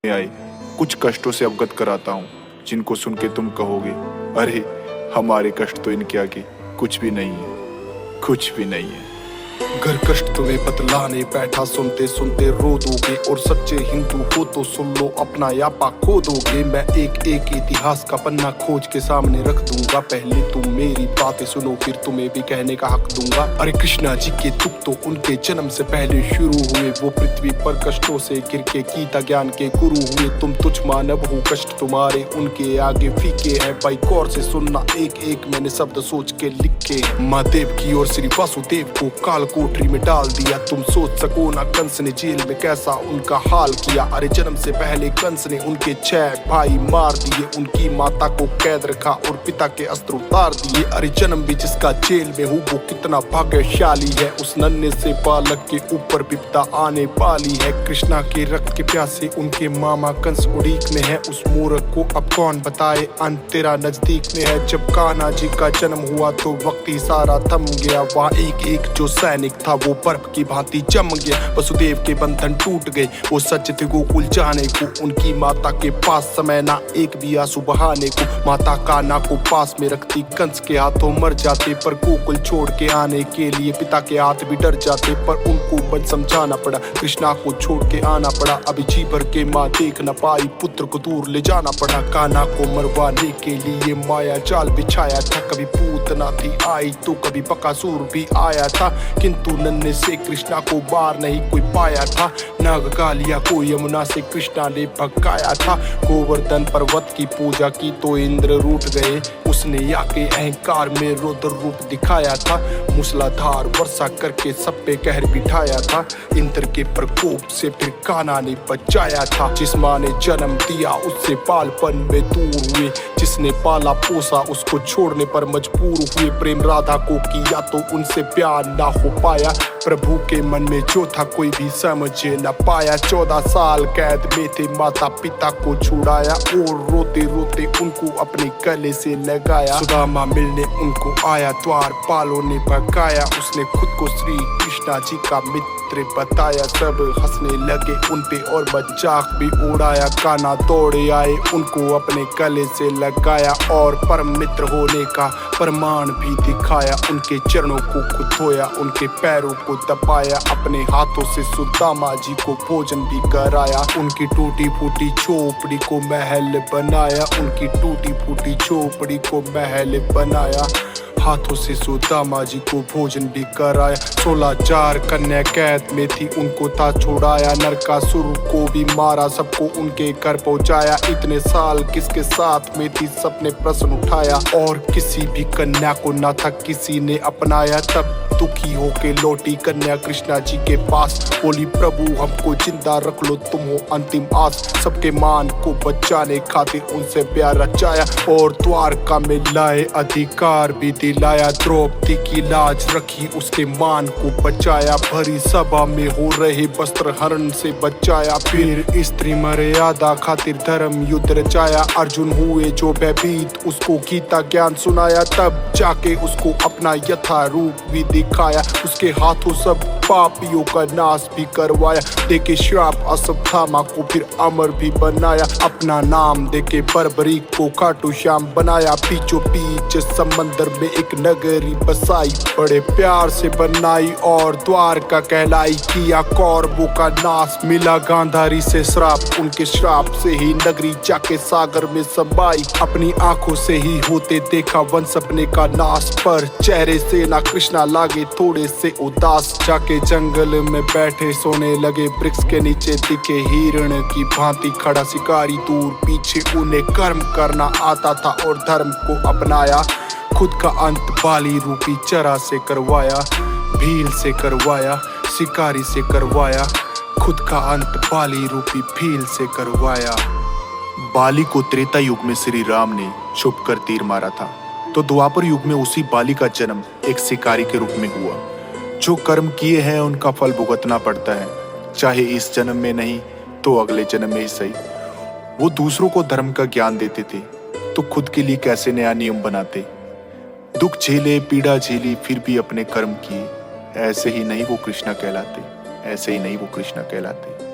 में आए कुछ कष्टों से अवगत कराता हूँ, जिनको सुन के तुम कहोगे, अरे हमारे कष्ट तो इनके आगे कुछ भी नहीं है, कुछ भी नहीं है। घर कष्ट तुम्हें बतलाने बैठा, सुनते सुनते रो दोगे। और सच्चे हिंदू हो तो सुन लो, अपना यापा खो दोगे। मैं एक एक इतिहास का पन्ना खोज के सामने रख दूंगा। पहले तुम मेरी बातें सुनो, फिर तुम्हें भी कहने का हक दूंगा। अरे कृष्णा जी के दुख तो उनके जन्म से पहले शुरू हुए। वो पृथ्वी पर कष्टों से गिर के गीता ज्ञान के गुरु हुए। तुम तुच्छ मानव हो, कष्ट तुम्हारे उनके आगे फीके हैं। भाई गौर से सुनना, एक एक मैंने शब्द सोच के लिखे। माँ देव की और श्री वासुदेव को काल कोठरी में डाल दिया। तुम सोच सको ना कंस ने जेल में कैसा उनका हाल किया। अरे जन्म से पहले कंस ने उनके 6 भाई मार दिए। उनकी माता को कैद रखा और पिता के अस्त्र उतार दिए। अरे जन्म भी जिसका जेल में हो वो कितना भाग्यशाली है। उस नन्हे से बालक के ऊपर विपदा आने वाली है। कृष्णा के रक्त के प्यासे उनके मामा कंस उड़ीक में है। उस मूर्ख को अब कौन बताए, अंत तेरा नजदीक में है। जब कान्हा जी का जन्म हुआ तो वक्त ही सारा थम गया। वहाँ एक एक जो सैनिक था वो बर्फ की भांति जम गया। वसुदेव के बंधन टूट गए, वो सच थे गोकुल जाने को। उनकी माता के पास समय ना एक भी आंसू बहाने को। माता कान्हा को पास में रखती कंस के हाथों मर जाते। पर गोकुल छोड़ के आने के लिए पिता के हाथ भी डर जाते। पर उनको मन समझाना पड़ा, कृष्णा को छोड़ के आना पड़ा। अभी जी भर के माँ देख न पाई, पुत्र को दूर ले जाना पड़ा। कान्हा को मरवाने के लिए माया जाल बिछाया था। कभी पूतना थी आई तो कभी बकासुर भी आया था। किंतु नन्हे से कृष्णा को बार नहीं कोई पाया था। नागकालिया को यमुना से कृष्णा ने भगाया था। गोवर्धन पर्वत की पूजा की तो इंद्र रूठ गए। उसने आके अहंकार में रौद्र रूप दिखाया था। मूसलाधार वर्षा करके सब पे कहर बिठाया था। इंद्र के प्रकोप से फिर कान्हा ने बचाया था। जिस माँ ने जन्म दिया उससे बालपन में दूर हुए। जिसने पाला पोसा उसको छोड़ने पर मजबूर हुए। प्रेम राधा को किया तो उनसे प्यार ना हो पाया। प्रभु के मन में जो था कोई भी समझ न पाया। 14 साल कैद में थे, माता पिता को छुड़ाया। और रोते रोते उनको अपने गले से लगाया। सुदामा मिलने उनको आया, द्वार पालों ने भगाया। उसने खुद को श्री कृष्णा जी का मित्र बताया। सब हंसने लगे उन पे और मजाक भी उड़ाया। कान्हा दौड़े आए, उनको अपने गले से लगाया। और परम मित्र होने का प्रमाण भी दिखाया। उनके चरणों को खुद धोया, उनके पैरों को दबाया। अपने हाथों से सुदामा जी को भोजन भी कराया। उनकी टूटी फूटी झोपड़ी को महल बनाया। उनकी टूटी फूटी झोपड़ी को महल बनाया। हाथों से सुदामा जी को भोजन भी कराया। 16,000 कन्या कैद में थी, उनको था छुड़ाया। नरकासुर को भी मारा, सबको उनके घर पहुंचाया। इतने साल किसके साथ में थी, सबने प्रश्न उठाया। और किसी भी कन्या को ना था किसी ने अपनाया। तब दुखी होके लौटी कन्या कृष्णा जी के पास। बोली, प्रभु हमको जिंदा रख लो, तुम हो अंतिम आस। सबके मान को बचाने खातिर उनसे प्यार रचाया। और द्वारका में लाए अधिकार भी दिलाया। द्रौपदी की लाज रखी, उसके मान को बचाया। भरी सभा में हो रहे वस्त्र हरण से बचाया। फिर स्त्री मर्यादा खातिर धर्म युद्ध रचाया। अर्जुन हुए जो भयभीत, उसको गीता ज्ञान सुनाया। तब जाके उसको अपना यथा रूप भी दिखाया। उसके हाथों सब पापियों का नाश भी करवाया। देके श्राप अश्वत्थामा को फिर अमर भी बनाया। अपना नाम देके बर्बरीक को खाटू श्याम बनाया। बीचों बीच समंदर में एक नगरी बसाई, बड़े प्यार से बनाई और द्वारका कहलाई। किया कौरवों का नाश, मिला गांधारी से श्राप। उनके श्राप से ही नगरी जाके सागर में समाई। अपनी आंखों से ही होते देखा वंश अपने का नाश। पर चेहरे से ना कृष्णा लागे थोड़े से उदास। जाके जंगल में बैठे सोने लगे, वृक्ष के नीचे दिखे हिरण की भांति खड़ा शिकारी। दूर पीछे उन्हें कर्म करना आता था और धर्म को अपनाया। खुद का अंत बाली रूपी चरा से करवाया। भील से करवाया, शिकारी से करवाया। खुद का अंत बाली रूपी भील से करवाया। बाली को त्रेता युग में श्री राम ने छुप कर तीर मारा था, तो द्वापर युग में उसी बाली का जन्म एक शिकारी के रूप में हुआ। जो कर्म किए हैं उनका फल भुगतना पड़ता है, चाहे इस जन्म में नहीं तो अगले जन्म में ही सही। वो दूसरों को धर्म का ज्ञान देते थे तो खुद के लिए कैसे नया नियम बनाते। दुख झेले, पीड़ा झेली, फिर भी अपने कर्म किए। ऐसे ही नहीं वो कृष्णा कहलाते, ऐसे ही नहीं वो कृष्णा कहलाते।